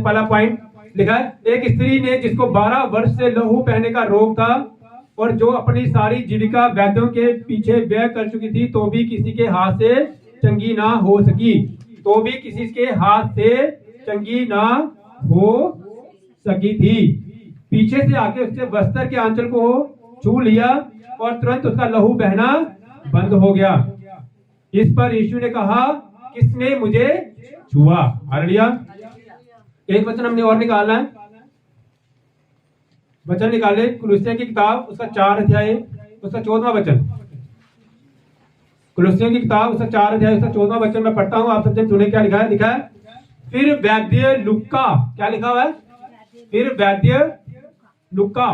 पहला पॉइंट लिखा है, एक स्त्री ने जिसको 12 वर्ष से लहू बहने का रोग था और जो अपनी सारी जीविका वैद्यों के पीछे व्यय कर चुकी थी, तो भी किसी के हाथ से चंगी ना हो सकी, तो भी किसी के हाथ से चंगी ना हो सकी थी। पीछे से आके उसके वस्त्र के आंचल को छू लिया और तुरंत उसका लहू बहना बंद हो गया। इस पर यीशु ने कहा, किसने मुझे छुआ? हालेलुया। एक वचन हमने और निकालना है, वचन निकाले कुलुस्सियों की किताब उसका 4 अध्याय उसका 14वां वचन। कुलुस्सियों की किताब उसका 4 अध्याय उसका 14वां वचन मैं पढ़ता हूं, आप सबसे सुने क्या लिखा है। लिखा है, फिर वैद्य लुक्का, क्या लिखा हुआ है? फिर वैद्य लुक्का,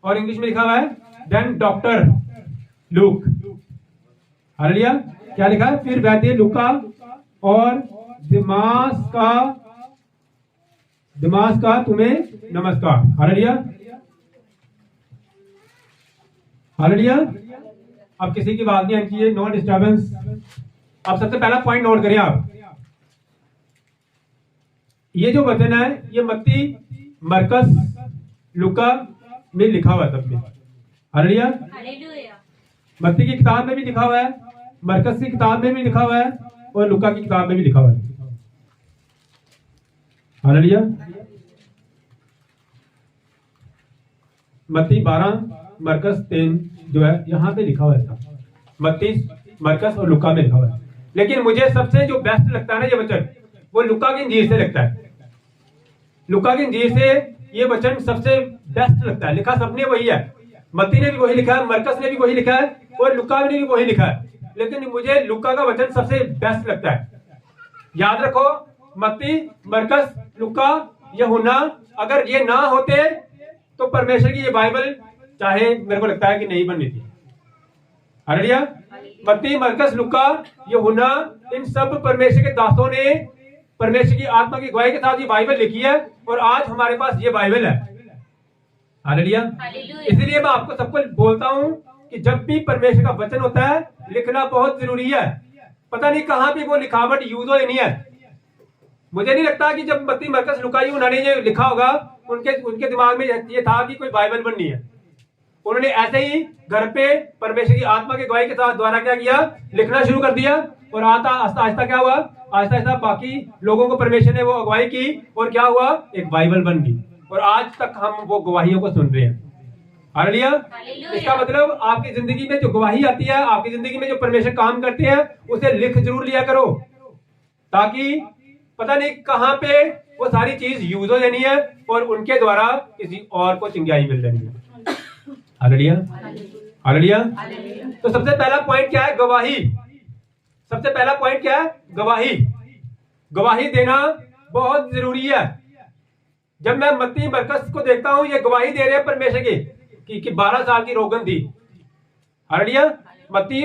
और इंग्लिश में लिखा हुआ है देन डॉक्टर लुक। हालेलुया। क्या लिखा है? फिर वैद्य लुक्का और दिमास का तुम्हें नमस्कार। हालेलुया। हालेलुया। अब किसी की बात नहीं आनी चाहिए, नो डिस्टर्बेंस। अब सबसे पहला पॉइंट नोट करें आप, ये जो वचन है ये मत्ती, मरकस, लुका में लिखा हुआ है सब में। हालेलुया। मत्ती की किताब में भी लिखा हुआ है, मरकस की किताब में भी लिखा हुआ है और लुका की किताब में भी लिखा हुआ है। हालेलुया। मत्ती 12, मरकस 3 जो है यहाँ पे लिखा हुआ है, मत्ती, मरकस और लुका में लिखा हुआ है। लेकिन मुझे सबसे जो बेस्ट लगता है ना ये वचन, वो लुका की इंजील से लगता है। लुका की इंजील से ये वचन सबसे बेस्ट लगता है। लिखा सबने वही है, मत्ती ने भी वही लिखा है, मरकस ने भी वही लिखा है और लुका ने भी वही लिखा है, लेकिन मुझे लुका का वचन सबसे बेस्ट लगता है। याद रखो, मत्ती, मरकस, लुका, यूहन्ना, अगर ये ना होते तो परमेश्वर की ये बाइबल चाहे मेरे को लगता है कि नहीं बननी थी। हालेलुया। मत्ती, मरकस, लुका, यूहन्ना, इन सब परमेश्वर के दासों ने परमेश्वर की आत्मा की गवाही के साथ ये बाइबल लिखी है और आज हमारे पास ये बाइबल है। हालेलुया। इसलिए मैं आपको सबको बोलता हूं कि जब भी परमेश्वर का वचन होता है लिखना बहुत जरूरी है। पता नहीं कहां पे वो लिखावट यूज हो नहीं है। मुझे नहीं लगता कि जब मत्ती, मरकस, लुका, उन्होंने ये लिखा होगा उनके दिमाग में ये था कि कोई बाइबल बननी है। उन्होंने ऐसे ही घर पे परमेश्वर की आत्मा के गवाही के साथ द्वारा क्या किया, लिखना शुरू कर दिया और आस्ता आस्ता क्या हुआ, आस्ता आस्ता बाकी लोगों को परमेश्वर ने वो अगुवाई की और क्या हुआ, एक बाइबल बन गई और आज तक हम वो गवाहियों को सुन रहे हैं। हालेलुया। इसका मतलब आपकी जिंदगी में जो गवाही आती है, आपकी जिंदगी में जो परमेश्वर काम करते हैं, उसे लिख जरूर लिया करो, ताकि पता नहीं कहां पे वो सारी चीज यूज हो जानी है और उनके द्वारा किसी और को चिंगाई मिल जानी है। हालेलुया। हालेलुया। तो सबसे पहला पॉइंट क्या है? गवाही। सबसे पहला पॉइंट क्या है? गवाही। गवाही देना बहुत जरूरी है। जब मैं मत्ती, मरकस को देखता हूं, ये गवाही दे रहे हैं परमेश्वर की 12 साल की रोगन थी। हालेलुया। मत्ती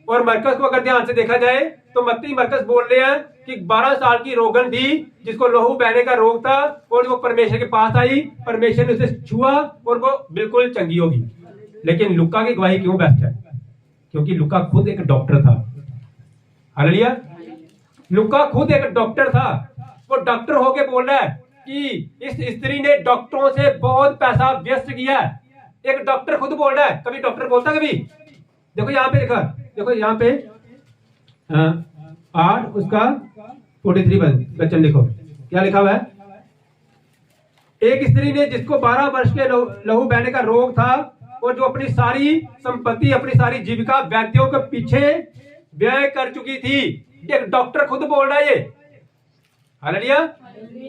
और मरकस को अगर ध्यान से देखा जाए तो मत्ती, मरकस बोल रहे हैं कि 12 साल की रोगन थी जिसको लहू बहने का रोग था और वो परमेश्वर के पास आई, परमेश्वर ने उसे छुआ और वो बिल्कुल चंगी होगी। लेकिन लुका की गवाही क्यों बेस्ट है? क्योंकि लुका खुद एक डॉक्टर था। हालेलुया। लुका खुद एक डॉक्टर था। वो डॉक्टर होके बोल रहा है कि इस स्त्री ने डॉक्टरों से बहुत पैसा व्यस्त किया है। एक डॉक्टर खुद बोल रहा है। कभी डॉक्टर बोलता कभी? देखो यहाँ पे लिखा, देखो यहाँ पे 8 उसका 43 वचन देखो क्या लिखा हुआ है। एक स्त्री ने जिसको 12 वर्ष के लहू बहने का रोग था और जो अपनी सारी संपत्ति, अपनी सारी जीविका वैद्यों के पीछे व्यय कर चुकी थी। एक डॉक्टर खुद बोल रहा है ये। हालेलुया।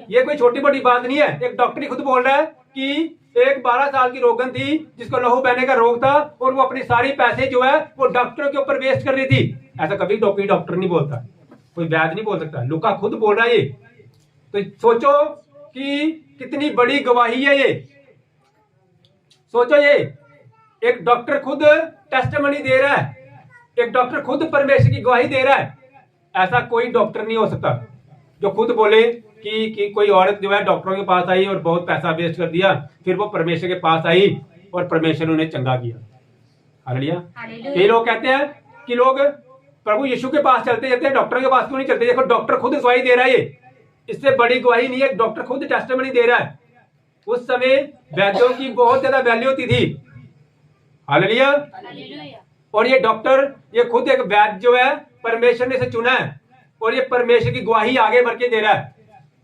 ये कोई छोटी मोटी बात नहीं है। एक डॉक्टर ही खुद बोल रहा है कि एक 12 साल की रोगन थी जिसको लहू बहने का रोग था और वो अपनी सारी पैसे जो है वो डॉक्टरों के ऊपर वेस्ट कर रही थी। ऐसा कभी डॉक्टर नहीं बोलता, कोई वैद्य नहीं बोल सकता। लुका खुद बोल रहा है ये। तो सोचो कि कितनी बड़ी गवाही है ये। सोचो, ये एक डॉक्टर खुद टेस्टिमनी दे रहा है, एक डॉक्टर खुद परमेश्वर की गवाही दे रहा है। ऐसा कोई डॉक्टर नहीं हो सकता जो खुद बोले कि कोई औरत जो है डॉक्टरों के पास आई और बहुत पैसा वेस्ट कर दिया, फिर वो परमेश्वर के पास आई और परमेश्वर ने उन्हें चंगा किया। हालेलुया। कई लोग कहते हैं कि लोग प्रभु यीशु के पास चलते जाते हैं, डॉक्टर के पास क्यों नहीं चलते? देखो डॉक्टर खुद गवाही दे रहा है ये। इससे बड़ी गवाही नहीं है, डॉक्टर खुद टेस्टिमनी दे रहा है। उस समय वैद्यों की बहुत ज्यादा वैल्यू होती थी। हालेलुया। और ये डॉक्टर, ये खुद एक वैद्य जो है परमेश्वर ने इसे चुना है और ये परमेश्वर की गवाही आगे बढ़ के दे रहा है।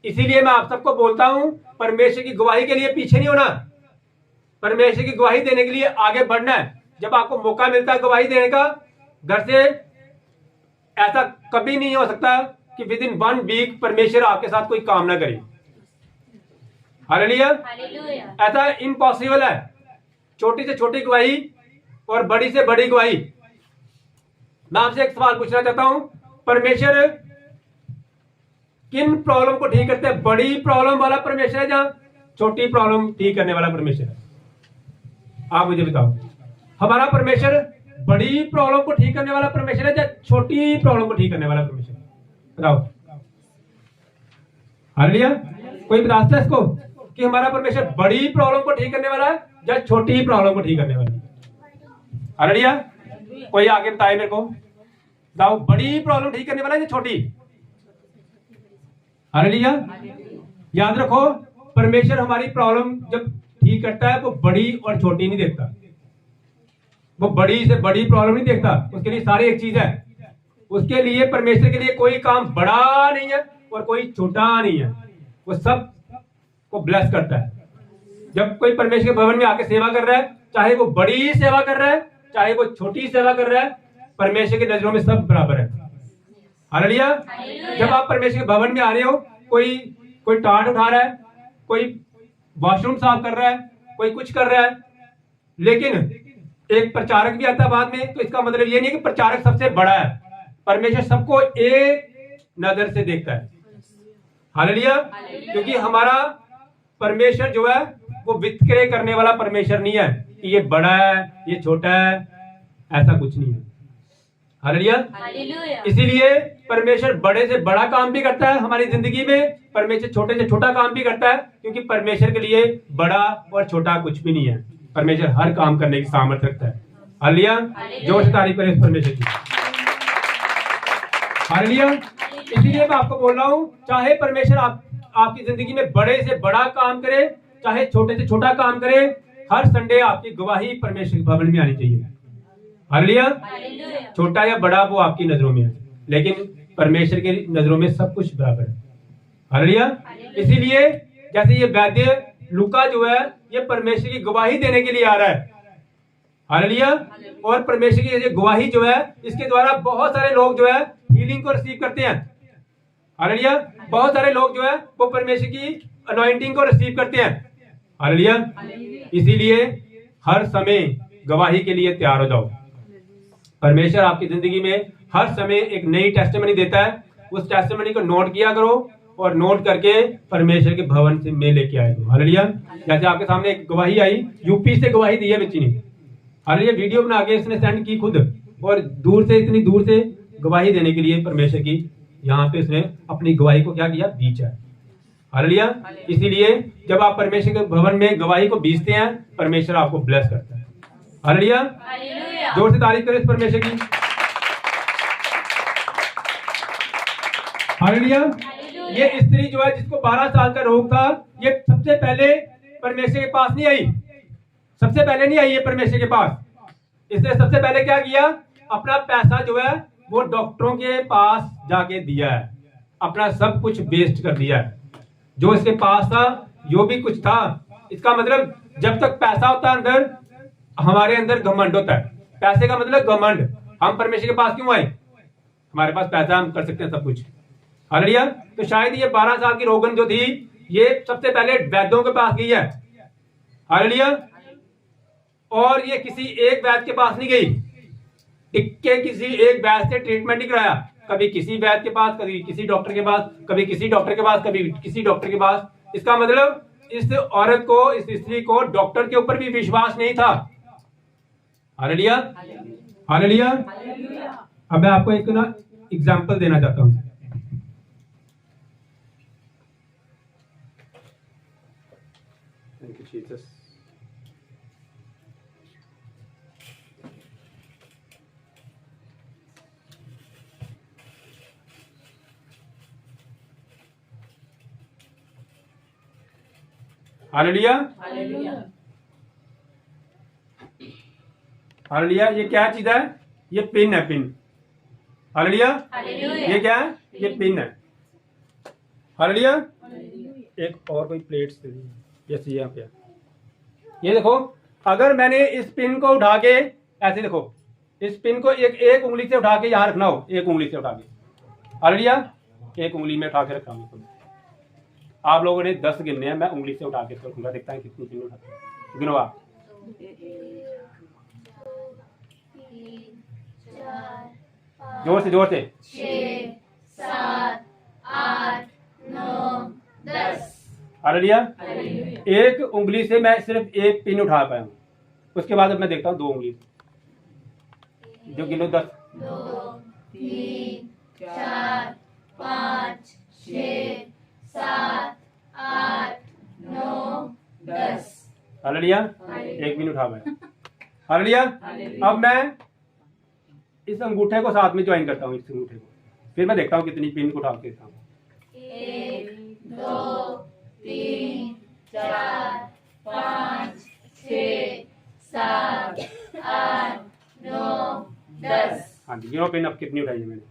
इसीलिए मैं आप सबको बोलता हूं, परमेश्वर की गवाही के लिए पीछे नहीं होना, परमेश्वर की गवाही देने के लिए आगे बढ़ना है। जब आपको मौका मिलता है गवाही देने का, घर से ऐसा कभी नहीं हो सकता कि विद इन 1 वीक परमेश्वर आपके साथ कोई काम ना करे। हालेलुया। ऐसा इम्पॉसिबल है। छोटी से छोटी गवाही और बड़ी से बड़ी गवाही। मैं आपसे एक सवाल पूछना चाहता हूं, परमेश्वर किन प्रॉब्लम को ठीक करते हैं? बड़ी प्रॉब्लम वाला परमेश्वर है या छोटी प्रॉब्लम ठीक करने वाला परमेश्वर है? आप मुझे बताओ, हमारा परमेश्वर बड़ी प्रॉब्लम को ठीक करने वाला परमेश्वर है या छोटी प्रॉब्लम को ठीक करने वाला परमेश्वर? बताओ। हालेलुया। कोई बता सकता है इसको कि हमारा परमेश्वर बड़ी प्रॉब्लम को ठीक करने वाला है या छोटी प्रॉब्लम को ठीक करने वाला है? हालेलुया। कोई आगे बताए मेरे को, बताओ, बड़ी प्रॉब्लम ठीक करने वाला है या छोटी? हालेलुया। याद रखो, परमेश्वर हमारी प्रॉब्लम जब ठीक करता है वो बड़ी और छोटी नहीं देखता, वो बड़ी से बड़ी प्रॉब्लम नहीं देखता। उसके लिए सारी एक चीज है। उसके लिए, परमेश्वर के लिए कोई काम बड़ा नहीं है और कोई छोटा नहीं है, वो सब को ब्लेस करता है। जब कोई परमेश्वर के भवन में आके सेवा कर रहा है, चाहे वो बड़ी सेवा कर रहा है चाहे वो छोटी सेवा कर रहा है, परमेश्वर की नजरों में सब बराबर है। हालेलुया। जब आप परमेश्वर के भवन में आ रहे हो, कोई टाट उठा रहा है, कोई वॉशरूम साफ कर रहा है, कोई कुछ कर रहा है, लेकिन एक प्रचारक भी आता है बाद में, तो इसका मतलब ये नहीं कि प्रचारक सबसे बड़ा है। परमेश्वर सबको एक नजर से देखता है। हालेलुया। क्योंकि हमारा परमेश्वर जो है वो वितकरे करने वाला परमेश्वर नहीं है कि ये बड़ा है ये छोटा है, ऐसा कुछ नहीं है। हालेलुया। इसीलिए परमेश्वर बड़े से बड़ा काम भी करता है हमारी जिंदगी में, परमेश्वर छोटे से छोटा काम भी करता है, क्योंकि परमेश्वर के लिए बड़ा और छोटा कुछ भी नहीं है। परमेश्वर हर काम करने की सामर्थ्य रखता है। हालेलुया। जोर से तारीफ करें इस परमेश्वर की। हालेलुया। इसलिए मैं आपको बोल रहा हूं, चाहे परमेश्वर आपकी जिंदगी में बड़े से बड़ा काम करे, चाहे छोटे से छोटा काम करे, हर संडे आपकी गवाही परमेश्वर के भवन में आनी चाहिए। हालेलुया। छोटा या बड़ा वो आपकी नजरों में है, लेकिन परमेश्वर की नजरों में सब कुछ बराबर है। हालेलुया। इसीलिए जैसे ये वैद्य लूका जो है, ये परमेश्वर की गवाही देने के लिए आ रहा है। हालेलुया। और परमेश्वर की ये गवाही जो है, इसके द्वारा बहुत सारे लोग जो है हीलिंग को रिसीव करते हैं। हालेलुया। बहुत सारे लोग जो है वो परमेश्वर की अनॉइंटिंग को रिसीव करते हैं। हालेलुया। इसीलिए हर समय गवाही के लिए तैयार हो जाओ। परमेश्वर आपकी जिंदगी में हर समय एक नई टेस्टिमनी देता है। उस टेस्टिमनी को नोट किया करो और नोट करके परमेश्वर के भवन से में लेके आए करो। हालेलुया। जैसे आपके सामने एक गवाही आई, यूपी से गवाही दी है बच्ची ने। हालेलुया। वीडियो बना के इसने सेंड की खुद, और दूर से, इतनी दूर से गवाही देने के लिए परमेश्वर की यहाँ पे उसने अपनी गवाही को क्या किया, बीचा। हालेलुया। इसीलिए जब आप परमेश्वर के भवन में गवाही को बीचते हैं, परमेश्वर आपको ब्लेस करता है। हालेलुया। जोर से तारीफ करें इस परमेश्वर की। हालेलुया। ये स्त्री जो है जिसको 12 साल का रोग था, ये सबसे पहले परमेश्वर के पास नहीं आई, सबसे पहले नहीं आई ये परमेश्वर के पास। इसने सबसे पहले क्या किया, अपना पैसा जो है वो डॉक्टरों के पास जाके दिया है, अपना सब कुछ वेस्ट कर दिया है जो इसके पास था, जो भी कुछ था। इसका मतलब जब तक पैसा होता है अंदर, हमारे अंदर घमंड होता है। पैसे का मतलब घमंड। हम परमेश्वर के पास क्यों आए? हमारे पास पैसा, हम कर सकते हैं सब कुछ। हालेलुया। तो शायद ये 12 साल की रोगन जो थी, ये सबसे पहले वैद्यों के पास गई है। हालेलुया। और ये किसी एक वैद्य के पास नहीं गई, टिक्के किसी एक वैद्य से ट्रीटमेंट नहीं कराया। कभी किसी वैद्य के पास, कभी किसी डॉक्टर के पास, कभी किसी डॉक्टर के पास, कभी किसी डॉक्टर के पास। इसका मतलब इस औरत को, इस स्त्री को डॉक्टर के ऊपर भी विश्वास नहीं था। हालेलुया। हालेलुया। अब मैं आपको एक ना एग्जांपल देना चाहता हूं। Thank you Jesus. Hallelujah, hallelujah. ये क्या चीज है? ये पिन है, पिन। हालेलुया। ये क्या है? ये पिन है। हालेलुया। एक और कोई प्लेट्स दे दीजिए। यस, यहाँ पे ये देखो, अगर मैंने इस पिन को उठा के ऐसे, देखो इस पिन को एक उंगली से उठा के यहाँ रखना हो, एक उंगली से उठा के, हालेलुया, एक उंगली में उठा के रखा हूँ। आप लोगों ने 10 गिनने हैं, मैं उंगली से उठा के रखूंगा, देखता है कितनी पिन उठाते हैं। गिनो आप। जोर से, जोर से। 6, 7, 8, 9, 10। हालेलुया। एक उंगली से मैं सिर्फ एक पिन उठा पाया हूँ, उसके बाद अब मैं देखता हूँ 2 उंगली से। जो गिनो 10। 2, 3, 4, 5, 6, 7, 8, 9, 10। हालेलुया। एक पिन उठा पाया। हालेलुया। अब मैं इस अंगूठे को साथ में ज्वाइन करता हूँ, इस अंगूठे को, फिर मैं देखता हूँ कितनी पिन को उठा के देता हूँ। 1, 2, 3, 4, 5, 6, 7, 8, 9, 10। हाँ जी, गिनो पिन अब कितनी उठाई है मैंने।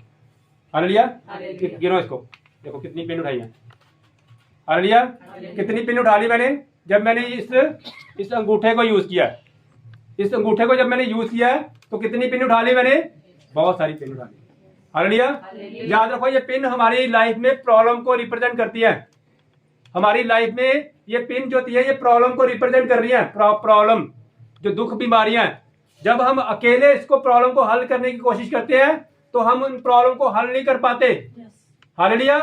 हालेलुया। गिनो इसको, देखो कितनी पिन उठाई है। हालेलुया। कितनी पिन उठा ली मैंने? जब मैंने इस अंगूठे को यूज किया, इस अंगूठे को जब मैंने यूज किया है तो कितनी पिन उठा ली मैंने? बहुत सारी पिन उठा ली। हालेलुया। याद रखो, ये पिन हमारी लाइफ में प्रॉब्लम को रिप्रेजेंट करती है। हमारी लाइफ में ये पिन जो होती है, ये प्रॉब्लम को रिप्रेजेंट कर रही है। प्रॉब्लम, जो दुख, बीमारियां, जब हम अकेले इसको प्रॉब्लम को हल करने की कोशिश करते हैं तो हम उन प्रॉब्लम को हल नहीं कर पाते। हालेलुया।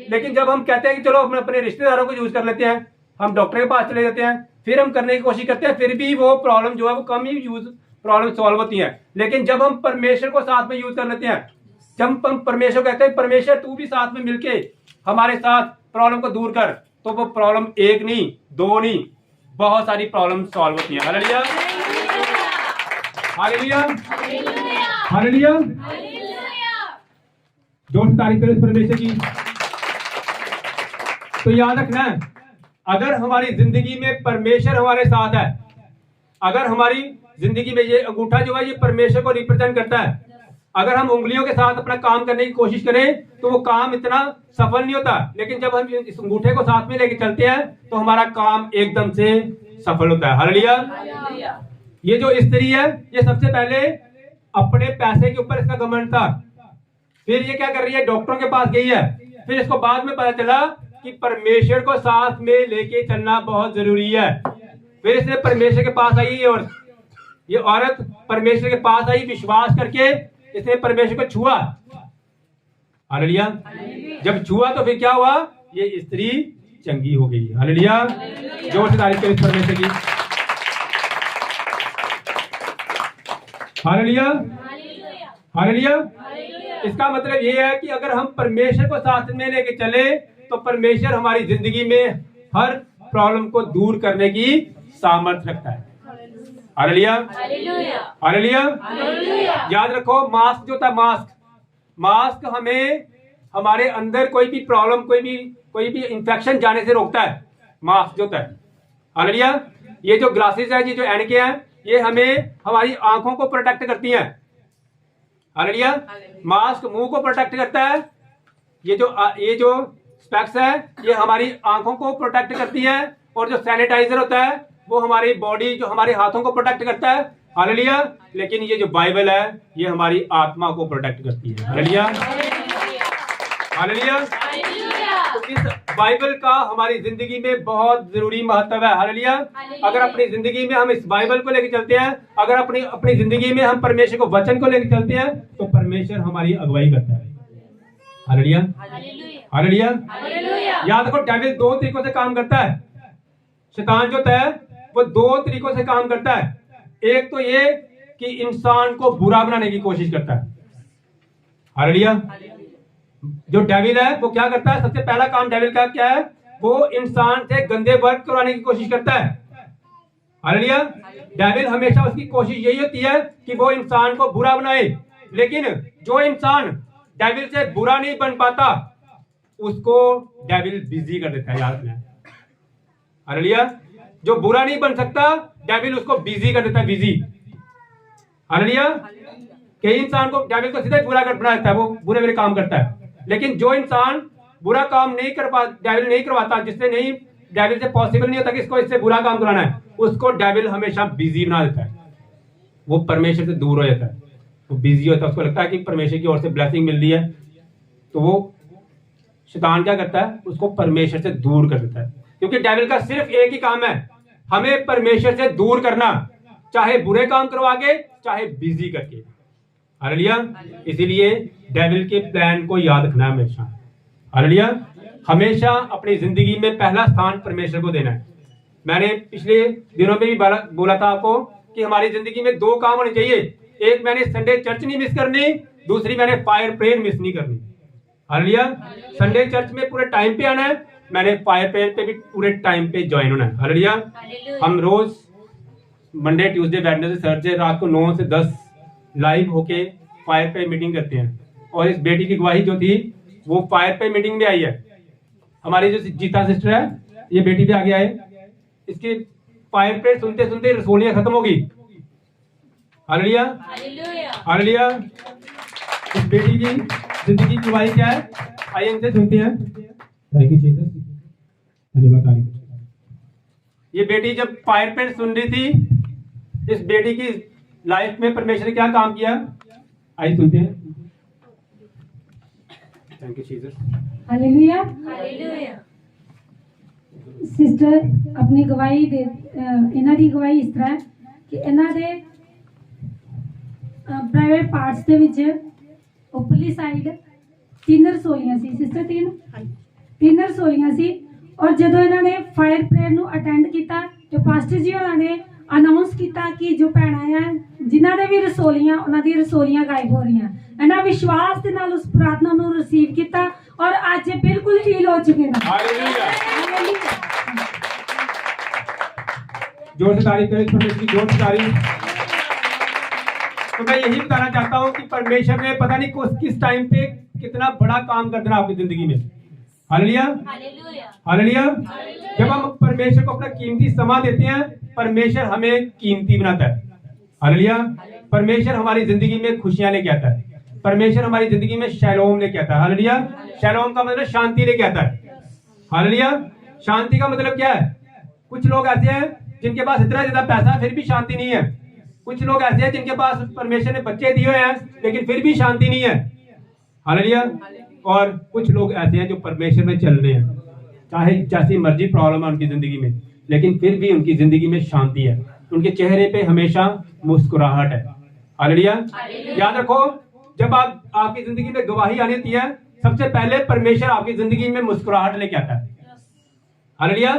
लेकिन जब हम कहते हैं कि चलो हम अपने रिश्तेदारों को यूज कर लेते हैं, हम डॉक्टर के पास चले जाते हैं, फिर हम करने की कोशिश करते हैं, फिर भी वो प्रॉब्लम जो है वो कम ही यूज प्रॉब्लम सॉल्व होती है। लेकिन जब हम परमेश्वर को साथ में यूज कर लेते हैं, जब हम परमेश्वर कहते हैं परमेश्वर तू भी साथ में मिलके हमारे साथ प्रॉब्लम को दूर कर, तो वो प्रॉब्लम एक नहीं, 2 नहीं, बहुत सारी प्रॉब्लम सॉल्व होती है। Hallelujah, hallelujah, hallelujah. जोर से तारीफ करें परमेश्वर की। तो याद रखना, अगर हमारी जिंदगी में परमेश्वर हमारे साथ है, अगर हमारी जिंदगी में ये अंगूठा जो है ये परमेश्वर को रिप्रेजेंट करता है, अगर हम उंगलियों के साथ अपना काम करने की कोशिश करें तो वो काम इतना सफल नहीं होता। लेकिन जब हम इस अंगूठे को साथ में लेके चलते हैं तो हमारा काम एकदम से सफल होता है। हालेलुया। ये जो स्त्री है, ये सबसे पहले अपने पैसे के ऊपर इसका घमंड था, फिर ये क्या कर रही है? डॉक्टरों के पास गई है, फिर इसको बाद में पता चला कि परमेश्वर को साथ में लेके चलना बहुत जरूरी है। फिर इसने परमेश्वर के पास आई, और ये औरत परमेश्वर के पास आई, विश्वास करके इसने परमेश्वर को छुआ। हालेलुया। जब छुआ तो फिर क्या हुआ? ये स्त्री चंगी हो गई। हालेलुया। जोर से तारीफ करें परमेश्वर की। Hallelujah, hallelujah. इसका मतलब ये है कि अगर हम परमेश्वर को साथ में लेके चले तो परमेश्वर हमारी जिंदगी में हर प्रॉब्लम को दूर करने की सामर्थ्य रखता है। Hallelujah, hallelujah. याद रखो, मास्क जो होता है, मास्क हमें हमारे अंदर कोई भी प्रॉब्लम, कोई भी इंफेक्शन जाने से रोकता है। मास्क जो होता है, हालेलुया। ये जो ग्लासेस है, ये जो ऐनकें हैं, ये हमें हमारी आंखों को प्रोटेक्ट करती हैं। हालेलुया। मास्क मुंह को प्रोटेक्ट करता है। ये जो स्पेक्स है, ये हमारी आंखों को प्रोटेक्ट करती है। और जो सैनिटाइजर होता है वो हमारी बॉडी, जो हमारे हाथों को प्रोटेक्ट करता है। हालेलुया। लेकिन ये जो बाइबल है ये हमारी आत्मा को प्रोटेक्ट करती है। Hallelujah, hallelujah. तो इस बाइबल का हमारी जिंदगी में बहुत जरूरी महत्व है। हालेलुया। अगर अपनी जिंदगी में हम इस बाइबल को लेकर चलते हैं, अगर अपनी जिंदगी में हम परमेश्वर को वचन को लेकर चलते हैं तो परमेश्वर हमारी अगुवाई करता है। Hallelujah, hallelujah. याद रखो, डेविल 2 तरीकों से काम करता है। शैतान जो है वो 2 तरीकों से काम करता है। एक तो ये कि इंसान को बुरा बनाने की कोशिश करता है। हालेलुया। जो डेविल है वो क्या करता है? सबसे पहला काम डेविल का क्या है? वो इंसान से गंदे वर्क करवाने की कोशिश करता है। हालेलुया। डेविल हमेशा उसकी कोशिश यही होती है कि वो इंसान को बुरा बनाए। लेकिन जो इंसान डेविल से बुरा नहीं बन पाता उसको डेविल बिजी कर देता है। याद रखना। हालेलुया। जो बुरा नहीं बन सकता, डेविल उसको बिजी कर देता है, बिजी। हालेलुया। कई इंसान को डेविल को सीधा बुरा कर बना देता है, वो बुरे बुरे काम करता है। लेकिन जो इंसान बुरा काम नहीं कर पा, डेविल नहीं करवाता, जिससे नहीं, डेविल से पॉसिबल नहीं होता कि इसको इससे बुरा काम कराना है, उसको डेविल हमेशा बिजी बना देता है। वो परमेश्वर से दूर हो जाता है, वो बिजी होता है, उसको लगता है कि परमेश्वर की ओर से ब्लेसिंग मिल रही है, तो वो शैतान क्या करता है, उसको परमेश्वर से दूर कर देता है। क्योंकि डेविल का सिर्फ एक ही काम है, हमें परमेश्वर से दूर करना, चाहे बुरे काम करवा के, चाहे बिजी करके। हालेलुया। इसीलिए डेविल के प्लान को याद रखना हमेशा। हालेलुया। हमेशा अपनी जिंदगी में पहला स्थान परमेश्वर को देना है। मैंने पिछले दिनों में भी बोला था आपको कि हमारी जिंदगी में दो काम होने चाहिए। एक, मैंने संडे चर्च नहीं मिस करनी, दूसरी मैंने फायर प्रेयर मिस नहीं करनी। हालेलुया। संडे चर्च में पूरे टाइम पे आना है, मैंने फायर प्रेयर पे भी पूरे टाइम पे ज्वाइन होना है। हालेलुया। हम रोज मंडे, ट्यूसडे, वेडनेसडे, थर्सडे रात को 9 से 10 लाइव होके फायर पे मीटिंग करते हैं। और इस बेटी की गवाही जो थी वो फायर पे मीटिंग में आई है। हमारी जो जीता सिस्टर है, ये बेटी भी आगे आए, इसकी फायर पे सुनते सुनते रसोलियां खत्म होगी। हालेलुया। हालेलुया। इस बेटी की जिंदगी की गवाही क्या है, आइए इनसे सुनते हैं। थैंक यू जीसस, धन्यवाद। ये बेटी जब फायर पे सुन रही थी, इस बेटी की लाइफ में परमेश्वर ने क्या काम किया, आइए सुनते हैं। Thank you Jesus. Hallelujah. Sister अपनी गवाही ਦੇ ਇਹਨਾਂ ਦੀ ਗਵਾਹੀ ਇਸ ਤਰ੍ਹਾਂ ਹੈ ਕਿ ਇਹਨਾਂ ਦੇ ਪ੍ਰਾਈਵੇਟ ਪਾਰਟਸ ਦੇ ਵਿੱਚ ਉੱਪਰਲੀ ਸਾਈਡ 3 ਰਸੋਲੀਆਂ ਸੀ। ਸਿਸਟਰ 3 ਰਸੋਲੀਆਂ ਸੀ। ਔਰ ਜਦੋਂ ਇਹਨਾਂ ਨੇ ਫਾਇਰ ਪ੍ਰੇਅਰ ਨੂੰ ਅਟੈਂਡ ਕੀਤਾ ਤੇ ਪਾਸਟਰ ਜੀ ਉਹਨਾਂ ਨੇ ਅਨਾਉਂਸ ਕੀਤਾ ਕਿ ਜੋ ਭੈਣਾਂ ਆ ਜਿਨ੍ਹਾਂ ਦੇ ਵੀ ਰਸੋਲੀਆਂ, ਉਹਨਾਂ ਦੀ ਰਸੋਲੀਆਂ ਗਾਇਬ ਹੋ ਰਹੀਆਂ। ਇਹਨਾਂ ਵਿਸ਼ਵਾਸ ਦੇ ਨਾਲ ਉਸ ਪ੍ਰਾਰਥਨਾ ਨੂੰ ਰਿਸੀਵ ਕੀਤਾ और आज ये बिल्कुल हील हो चुके हैं। हालेलुया। जोर से तारीफ करें, परमेश्वर की जोर से तारीफ। तो मैं यही बताना चाहता हूँ कि परमेश्वर ने पता नहीं किस टाइम पे कितना बड़ा काम कर देना आपकी जिंदगी में। हालेलुया। हालेलुया। जब हम परमेश्वर को अपना कीमती समय देते हैं, परमेश्वर हमें कीमती बनाता है। हालेलुया। परमेश्वर हमारी जिंदगी में खुशियां लेके आता है, परमेश्वर हमारी जिंदगी में शैलोम लेके आता है। हालेलुया। शैलोम का मतलब शांति लेके आता है। हालेलुया। शांति का मतलब क्या है, कुछ लोग ऐसे हैं जिनके पास इतना ज्यादा पैसा है फिर भी शांति नहीं है। कुछ लोग ऐसे हैं जिनके पास परमेश्वर ने बच्चे दिए हुए हैं लेकिन फिर भी शांति नहीं है। हालेलुया। और कुछ लोग ऐसे हैं जो परमेश्वर में चल रहे हैं, चाहे जैसी मर्जी प्रॉब्लम है उनकी जिंदगी में, लेकिन फिर भी उनकी जिंदगी में शांति है, उनके चेहरे पे हमेशा मुस्कुराहट है। हालेलुया। याद रखो, जब आपकी जिंदगी में गवाही आनी होती है, सबसे पहले परमेश्वर आपकी जिंदगी में मुस्कुराहट लेके आता है। हालेलुया।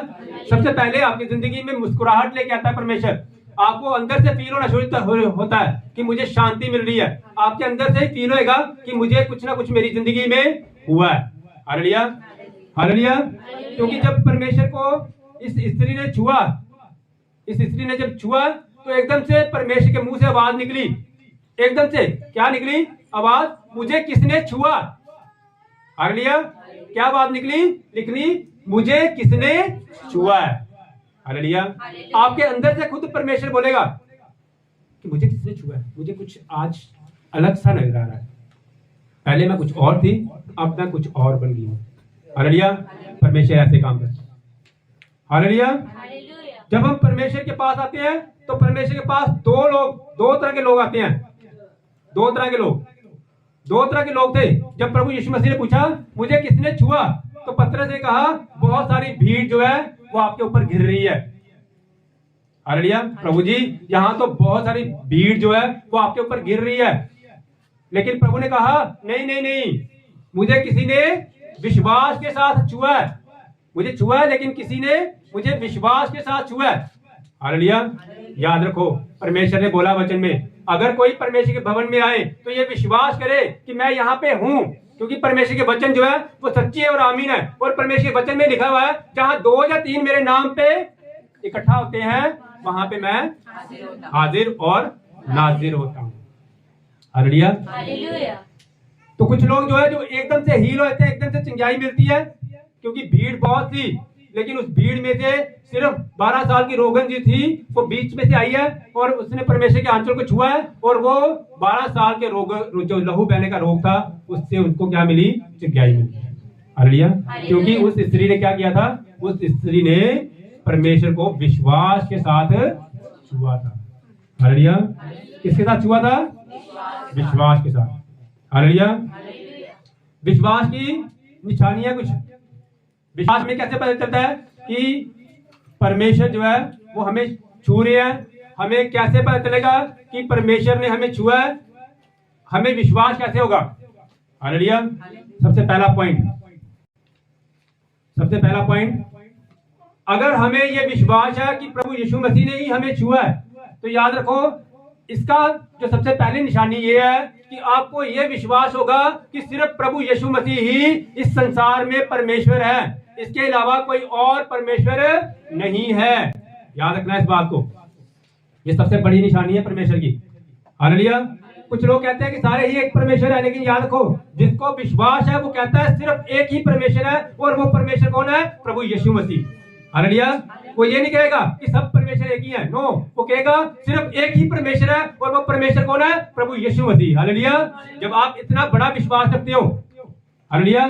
सबसे पहले आपकी जिंदगी में मुस्कुराहट लेके आता है परमेश्वर। आपको अंदर से फील होना शुरू होता है कि मुझे शांति मिल रही है, आपके अंदर से ही फील होएगा कि मुझे कुछ ना कुछ मेरी जिंदगी में हुआ है। हालेलुया। हालेलुया। क्योंकि जब परमेश्वर को इस स्त्री ने छुआ, इस स्त्री ने जब छुआ तो एकदम से परमेश्वर के मुंह से आवाज निकली। एकदम से क्या निकली आवाज, मुझे किसने छुआ। हालेलुया। क्या आवाज निकली, मुझे किसने छुआ है। हालेलुया। आपके अंदर से खुद परमेश्वर बोलेगा कि मुझे किसने छुआ है, मुझे कुछ आज अलग सा नजर आ रहा है, पहले मैं कुछ और थी, अब मैं कुछ और बन गई हूँ। हालेलुया। परमेश्वर ऐसे काम करता है। हालेलुया। जब हम परमेश्वर के पास आते हैं तो परमेश्वर के पास दो तरह के लोग आते हैं। दो तरह के लोग थे। जब प्रभु यीशु मसीह ने पूछा मुझे किसने छुआ, तो पतरस ने कहा बहुत सारी भीड़ जो है वो आपके ऊपर घिर रही है। हालेलुया। प्रभु जी, यहाँ तो बहुत सारी भीड़ जो है वो आपके ऊपर गिर रही है। लेकिन प्रभु ने कहा नहीं, मुझे किसी ने विश्वास के साथ छुआ है। मुझे छुआ है लेकिन किसी ने मुझे विश्वास के साथ छुआ है। हालेलुया। याद रखो, परमेश्वर ने बोला वचन में, अगर कोई परमेश्वर के भवन में आए तो ये विश्वास करे कि मैं यहाँ पे हूँ, क्योंकि परमेश्वर के वचन जो है वो सच्ची है और आमीन है। और परमेश्वर के वचन में लिखा हुआ है, जहाँ 2 या 3 मेरे नाम पे इकट्ठा होते हैं वहां पे मैं हाजिर और नाजिर होता हूँ। हालेलुया। तो कुछ लोग जो है जो एकदम से हील होते हैं, एकदम से चंगाई मिलती है क्योंकि भीड़ बहुत थी, लेकिन उस भीड़ में से सिर्फ 12 साल की रोगन जी थी, वो बीच में से आई है और उसने परमेश्वर के आंचल को छुआ है और वो 12 साल के रोग, जो लहू बहने का रोग था, उससे उनको क्या मिली? चिकित्साई मिली। हालेलुया। क्योंकि उस स्त्री ने क्या किया था? उस स्त्री ने परमेश्वर को विश्वास के साथ छुआ था। हालेलुया। किसके साथ छुआ था? विश्वास के साथ। हालेलुया। विश्वास की निशानियां कुछ, विश्वास में कैसे पता चलता है कि परमेश्वर जो है वो हमें छू रहे हैं? हमें कैसे पता चलेगा कि परमेश्वर ने हमें छुआ है? हमें विश्वास कैसे होगा? हालेलुया। सबसे पहला पॉइंट, अगर हमें यह विश्वास है कि प्रभु यीशु मसीह ने ही हमें छुआ है, तो याद रखो इसका जो सबसे पहली निशानी ये है कि आपको यह विश्वास होगा कि सिर्फ प्रभु यीशु मसीह ही इस संसार में परमेश्वर है, इसके अलावा कोई और परमेश्वर नहीं है। याद रखना इस बात को, ये सबसे बड़ी निशानी है परमेश्वर की। हालेलुया। कुछ लोग कहते हैं कि सारे ही एक परमेश्वर है, लेकिन याद रखो जिसको विश्वास है वो कहता है सिर्फ एक ही परमेश्वर है, और वो परमेश्वर कौन है? प्रभु यीशु मसीह। हालेलुया। वो ये नहीं कहेगा कि सब परमेश्वर एक ही है, नो, वो कहेगा सिर्फ एक ही परमेश्वर है, और वो परमेश्वर कौन है? प्रभु यीशु मसीह। हालेलुया। जब आप इतना बड़ा विश्वास रखते हो, हालेलुया,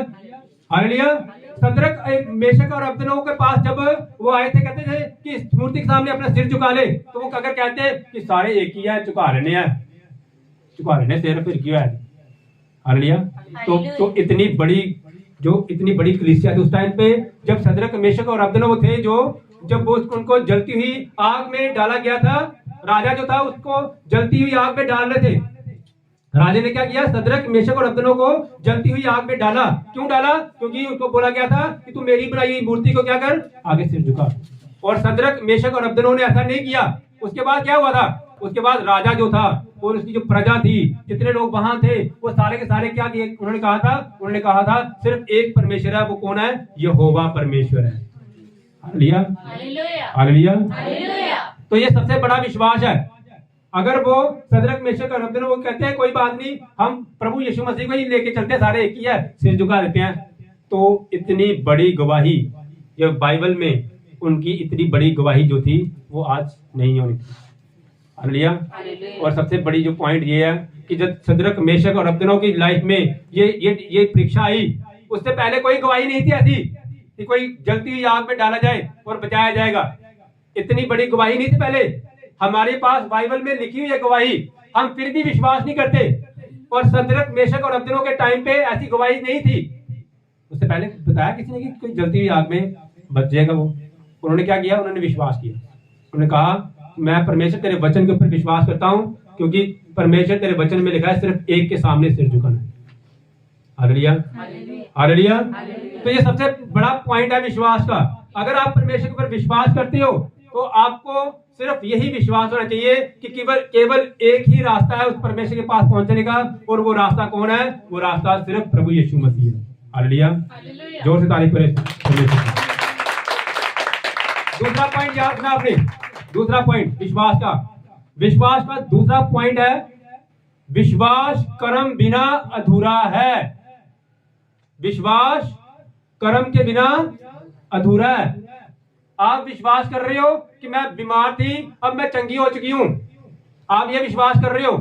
हालेलुया। सदरक मेशक और अबदनो के पास जब वो आए थे, कहते थे कि इस मूर्ति के सामने अपना सिर झुका ले, तो वो अगर कहते कि सारे एक ही है, झुका लेने सिर, फिर क्यों है? हालेलुया। तो इतनी बड़ी कलीसिया थी उस टाइम पे, जब सदरक मेशक और अबदनो थे, जब वो उनको जलती हुई आग में डाला गया था, राजा जो था उसको जलती हुई आग में डाल रहे थे। राजा ने क्या किया? सदरक मेशक और अबदनो को जलती हुई आग में डाला। क्यों डाला? क्योंकि उनको बोला गया था कि तू मेरी बनाई हुई मूर्ति को क्या कर? आगे सिर झुका। और सदरक मेशक और अबदनो ने ऐसा नहीं किया। उसके बाद क्या हुआ था? उसके बाद राजा जो था और उसकी जो प्रजा थी, जितने लोग वहां थे, वो सारे के सारे क्या किए? उन्होंने कहा था सिर्फ एक परमेश्वर है, वो कौन है? यहोवा परमेश्वर है। Hallelujah, hallelujah. तो ये सबसे बड़ा विश्वास है। अगर वो सदरक मेशक और अबदनो वो कहते हैं कोई बात नहीं, हम प्रभु यीशु मसीह को ही लेके चलते, सारे एक ही है, सिर झुका देते हैं, तो इतनी बड़ी गवाही ये बाइबल में, उनकी इतनी बड़ी गवाही जो थी वो आज नहीं होनी थी। हालेलुया। और सबसे बड़ी जो पॉइंट ये है कि जब सदरक मेशक और अबदनो की लाइफ में ये परीक्षा आई, उससे पहले कोई गवाही नहीं थी ऐसी कि कोई जलती हुई आग में डाला जाए और बचाया जाएगा। इतनी बड़ी गवाही नहीं थी पहले। हमारे पास बाइबल में लिखी हुई है गवाही, हम फिर भी विश्वास नहीं करते। और सदरक मेशक और अबदनो के टाइम पे ऐसी गवाही नहीं थी। उससे पहले बताया किसी ने कि कोई जलती हुई आग में बच जाएगा वो। उन्होंने क्या किया? उन्होंने विश्वास किया। उन्होंने कहा मैं परमेश्वर तेरे वचन के ऊपर विश्वास करता हूं, क्योंकि परमेश्वर तेरे वचन में लिखा है सिर्फ एक के सामने सिर झुकाना है। Hallelujah, hallelujah. तो ये सबसे बड़ा पॉइंट है विश्वास का। अगर आप परमेश्वर के ऊपर विश्वास करते हो, तो आपको सिर्फ यही विश्वास होना चाहिए कि केवल एक ही रास्ता है उस परमेश्वर के पास पहुंचने का, और वो रास्ता कौन है? वो रास्ता सिर्फ प्रभु यीशु मसीह है। हालेलुया। जोर से तारीफ करें परमेश्वर की। दूसरा पॉइंट याद रखना आपने, दूसरा पॉइंट विश्वास का दूसरा पॉइंट है, विश्वास कर्म बिना अधूरा है। विश्वास कर्म के बिना अधूरा है। आप विश्वास कर रहे हो कि मैं बीमार थी, अब मैं चंगी हो चुकी हूं, आप ये विश्वास कर रहे हो।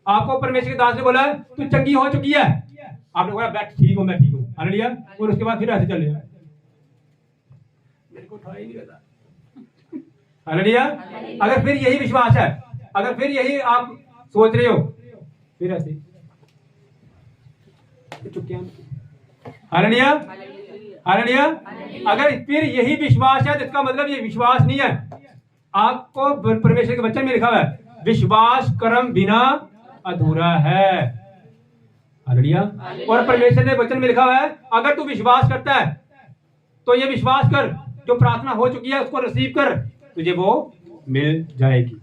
आपको परमेश्वर के दास ने बोला तू चंगी हो चुकी है, आपने बोला मैं ठीक हूं, मैं ठीक हूं। हालेलुया। और उसके बाद फिर ऐसे चल रहे, मेरे को उठाया ही नहीं जाता। हालेलुया। अगर फिर यही विश्वास है, अगर फिर यही आप सोच रहे हो, फिर ऐसे हालेलुया, हालेलुया। अगर फिर यही विश्वास है, जिसका मतलब ये विश्वास नहीं है। आपको परमेश्वर के वचन में लिखा हुआ है विश्वास कर्म बिना अधूरा है। हालेलुया। और परमेश्वर ने वचन में लिखा हुआ है अगर तू विश्वास करता है तो ये विश्वास कर, जो प्रार्थना हो चुकी है उसको रिसीव कर, तुझे वो मिल जाएगी।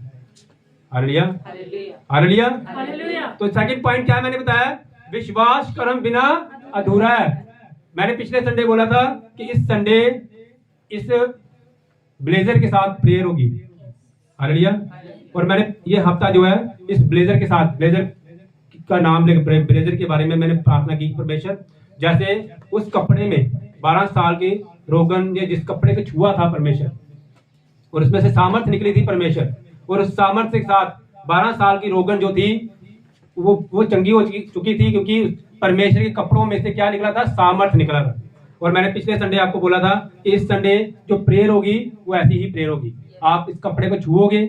Hallelujah, hallelujah, hallelujah. तो सेकंड पॉइंट क्या मैंने बताया? विश्वास कर्म बिना अधूरा है। मैंने पिछले संडे बोला था कि इस संडे इस ब्लेजर के साथ प्रेयर होगी। हालेलुया। और मैंने ये हफ्ता जो है इस ब्लेजर के साथ, ब्लेजर का नाम लेकर ब्लेजर के बारे में मैंने प्रार्थना की। परमेश्वर जैसे उस कपड़े में 12 साल के रोगन ने जिस कपड़े को छुआ था परमेश्वर, और उसमें से सामर्थ्य निकली थी परमेश्वर, और उस सामर्थ्य के साथ 12 साल की रोगन जो थी वो चंगी हो चुकी थी, क्योंकि परमेश्वर के कपड़ों में से क्या निकला था? सामर्थ्य निकला था। और मैंने पिछले संडे आपको बोला था इस संडे जो प्रेयर होगी वो ऐसी ही प्रेयर होगी। आप इस कपड़े को छुओगे,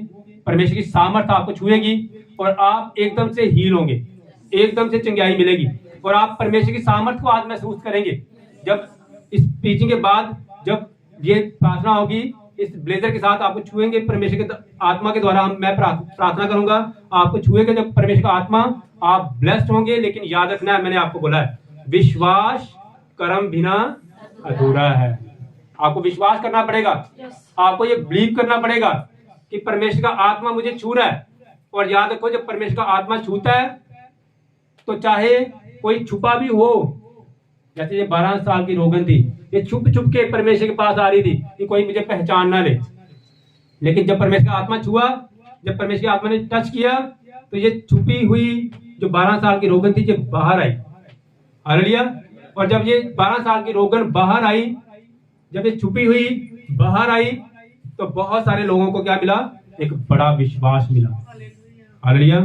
परमेश्वर की सामर्थ्य आपको छुएगी और आप एकदम से हील होंगे, एकदम से चंगाई मिलेगी और आप परमेश्वर की सामर्थ्य को आज महसूस करेंगे। जब इस प्रीचिंग के बाद जब ये प्रार्थना होगी, इस ब्लेजर के साथ आपको छुएंगे परमेश्वर के आत्मा के द्वारा। मैं प्रार्थना करूंगा, आपको छुएगा जब परमेश्वर का आत्मा, आप ब्लेस्ड होंगे। लेकिन याद रखना है, मैंने आपको बोला है, विश्वास कर्म बिना अधूरा है। आपको विश्वास करना पड़ेगा, आपको ये बिलीव करना पड़ेगा कि परमेश्वर का आत्मा मुझे छू रहा है। और याद रखो, जब परमेश्वर का आत्मा छूता है तो चाहे कोई छुपा भी हो, जैसे ये 12 साल की रोगन थी, ये छुप छुप के परमेश्वर के पास आ रही थी कि कोई मुझे पहचान ना ले। लेकिन जब परमेश्वर का आत्मा छुआ, जब परमेश्वर की आत्मा ने टच किया, तो ये छुपी हुई जो 12 साल की रोगन थी ये बाहर आई। हालेलुया। और जब ये 12 साल की रोगन बाहर आई, जब ये छुपी हुई बाहर आई, तो बहुत सारे लोगों को क्या मिला? एक बड़ा विश्वास मिला। हालेलुया।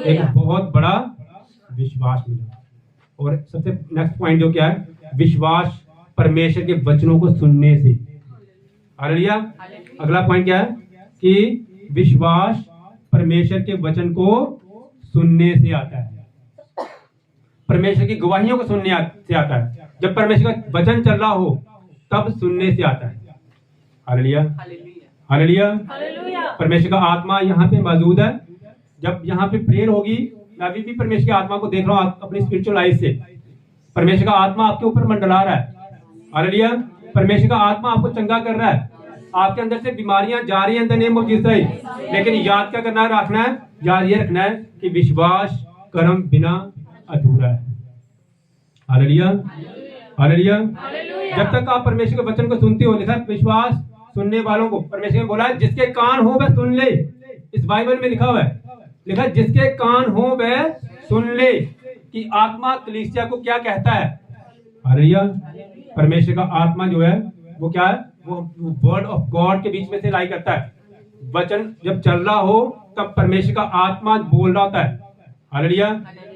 एक बहुत बड़ा विश्वास मिला। और सबसे नेक्स्ट पॉइंट जो क्या है? विश्वास परमेश्वर के वचनों को सुनने से। हालेलुया। अगला पॉइंट क्या है? कि विश्वास परमेश्वर के वचन को सुनने से आता है, परमेश्वर की गवाहियों को सुनने से आता है। जब परमेश्वर का वचन चल रहा हो तब सुनने से आता है। हालेलुया। हालेलुया। परमेश्वर का आत्मा यहाँ पे मौजूद है। जब यहाँ पे प्रेयर होगी, मैं अभी भी परमेश्वर की आत्मा को देख रहा हूँ अपनी स्पिरिचुअल आइज से। परमेश्वर का आत्मा आपके ऊपर मंडला रहा है। हालेलुया। परमेश्वर का आत्मा आपको चंगा कर रहा है। आपके अंदर से बीमारियां जा रही हैं in the name of Jesus. लेकिन याद क्या करना है, रखना है, याद ये रखना है कि विश्वास कर्म बिना अधूरा है। हालेलुया। हालेलुया। जब तक आप परमेश्वर के वचन को सुनते हो, लिखा है विश्वास सुनने वालों को, परमेश्वर ने बोला है जिसके कान हो वह सुन ले। इस बाइबल में लिखा हुआ है, लिखा है जिसके कान हो वह सुन ले कि आत्मा कलीसिया को क्या कहता है। हालेलुया। परमेश्वर का आत्मा जो है वो क्या है? वो वर्ड ऑफ गॉड के बीच में से लाई करता है। वचन जब चल रहा हो तब परमेश्वर का आत्मा बोल रहा होता है। हालेलुया।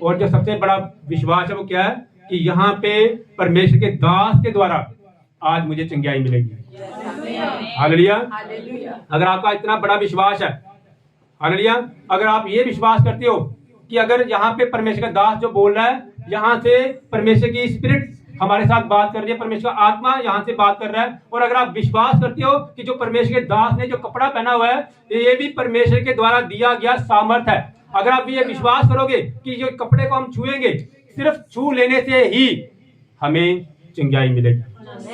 और जो सबसे बड़ा विश्वास है वो क्या है? कि यहाँ पे परमेश्वर के दास के द्वारा आज मुझे चंगाई मिलेगी। हालेलुया। अगर आपका इतना बड़ा विश्वास है, हालेलुया, अगर आप ये विश्वास करते हो कि अगर यहाँ पे परमेश्वर का दास जो बोल रहा है, यहाँ से परमेश्वर की स्पिरिट हमारे साथ बात कर रही है, परमेश्वर का आत्मा यहाँ से बात कर रहा है, और अगर आप विश्वास करते हो कि जो परमेश्वर के दास ने जो कपड़ा पहना हुआ है ये भी परमेश्वर के द्वारा दिया गया सामर्थ्य है, अगर आप ये विश्वास करोगे कि जो कपड़े को हम छुएंगे, सिर्फ छू लेने से ही हमें चंगाई मिलेगी।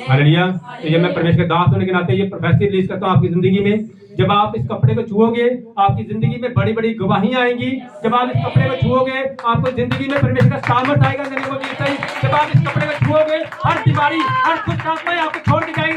हालेलुया। तो जब मैं परमेश्वर के दास होने के नाते ये प्रोफेसी रिलीज करता हूँ आपकी जिंदगी में, जब आप इस कपड़े को छुओगे आपकी जिंदगी में बड़ी बड़ी गवाहियां आएंगी। जब आप इस कपड़े को छुओगे आपको जिंदगी में परमेश्वर का सामर्थ्य आएगा। जब आप इस कपड़े को छुओगे हर बीमारी, हर कुछ आपको छोड़ के जाएंगे।